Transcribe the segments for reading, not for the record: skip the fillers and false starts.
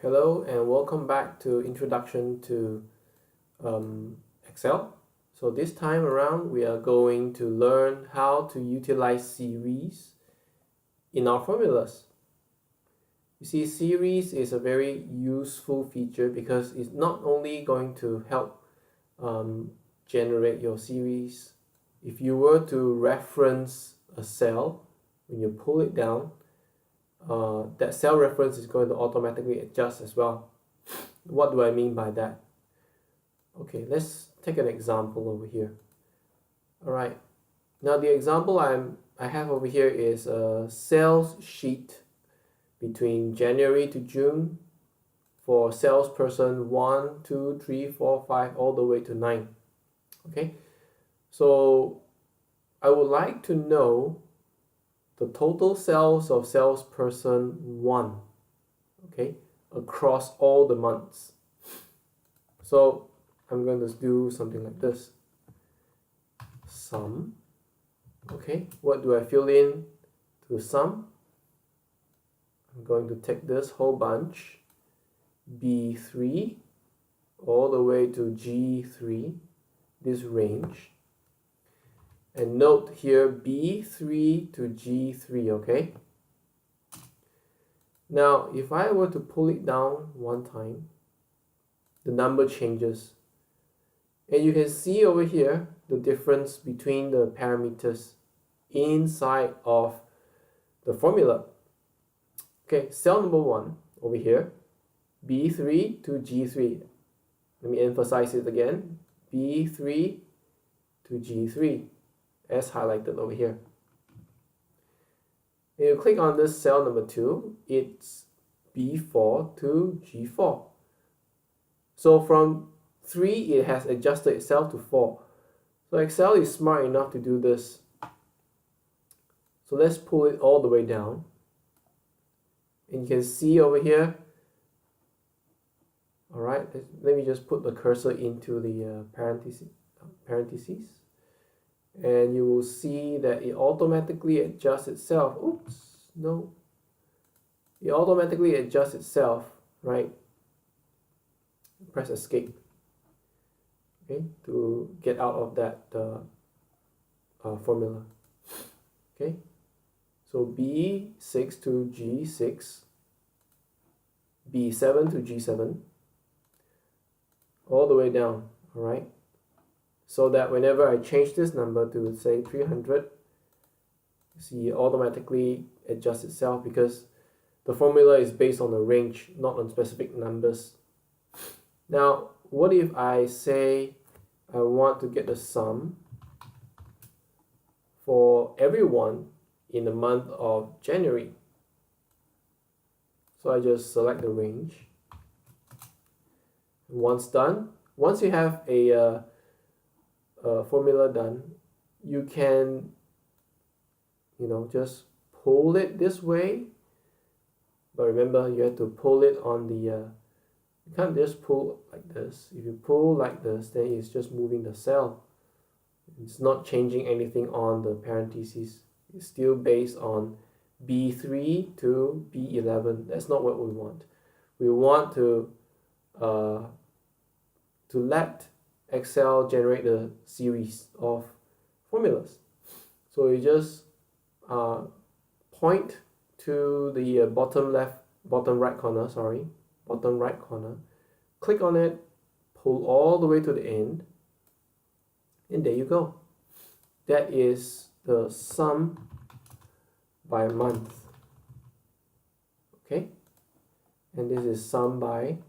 Hello and welcome back to Introduction to Excel. So this time around we are going to learn how to utilize series in our formulas. You see, series is a very useful feature because it's not only going to help generate your series. If you were to reference a cell, when you pull it down, that cell reference is going to automatically adjust as well. What do I mean by that? Okay, let's take an example over here. Alright, now the example I have over here is a sales sheet between January to June for salesperson 1, 2, 3, 4, 5 all the way to 9. Okay, so I would like to know the total sales of salesperson 1, okay, across all the months. So I'm going to do something like this. Sum. Okay, what do I fill in to sum? I'm going to take this whole bunch, B3 all the way to G3, this range. And note here B3 to G3, okay? Now, if I were to pull it down one time, the number changes. And you can see over here the difference between the parameters inside of the formula. Okay, cell number 1 over here, B3 to G3. Let me emphasize it again, B3 to G3. As highlighted over here. And you click on this cell number 2, it's B4 to G4. So from 3, it has adjusted itself to 4. So Excel is smart enough to do this. So let's pull it all the way down. And you can see over here, alright, let me just put the cursor into the parentheses. And you will see that it automatically adjusts itself. Oops, no. It automatically adjusts itself, right? Press escape, okay, to get out of that formula. Okay, so B6 to G6, B7 to G7, all the way down, all right? So that whenever I change this number to say 300, see it automatically adjusts itself because the formula is based on a range, not on specific numbers. Now, what if I say I want to get the sum for everyone in the month of January? So I just select the range. Once done, once you have a formula done, you can, just pull it this way. But remember, you have to pull it on the, you can't just pull like this. If you pull like this, then it's just moving the cell. It's not changing anything on the parentheses. It's still based on B3 to B11. That's not what we want. We want to let Excel generate a series of formulas. So you just point to the bottom right corner, click on it, pull all the way to the end, and there you go. That is the sum by month. Okay, and this is sum by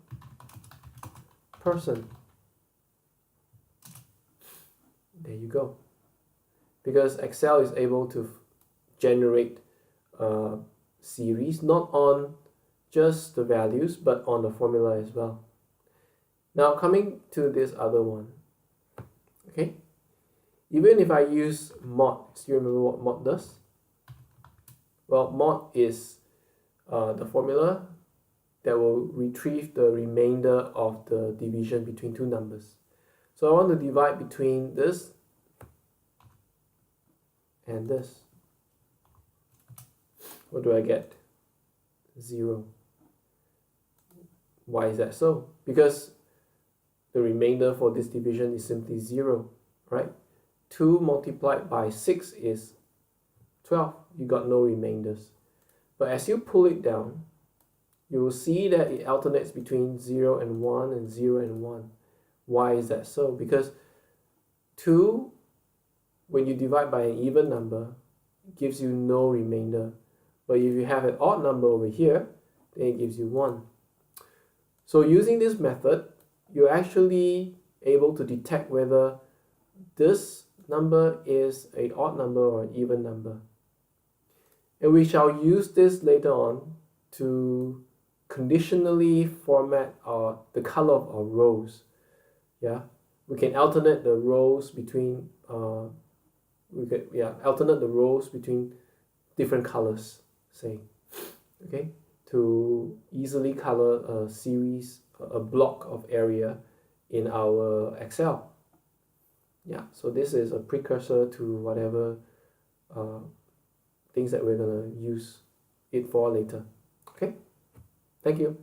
person. There you go. Because Excel is able to generate a series, not on just the values, but on the formula as well. Now coming to this other one. Okay, even if I use mod, do you remember what mod does? Well, mod is the formula that will retrieve the remainder of the division between two numbers. So I want to divide between this and this. What do I get? 0. Why is that so? Because the remainder for this division is simply 0, right? 2 multiplied by 6 is 12. You got no remainders. But as you pull it down, you will see that it alternates between 0 and 1 and 0 and 1. Why is that so? Because 2, when you divide by an even number, gives you no remainder. But if you have an odd number over here, then it gives you 1. So using this method, you're actually able to detect whether this number is an odd number or an even number. And we shall use this later on to conditionally format the color of our rows. Yeah, we can alternate the rows between alternate the rows between different colors, say, okay, to easily color a series, a block of area in our Excel. Yeah, so this is a precursor to whatever things that we're gonna use it for later. Okay, thank you.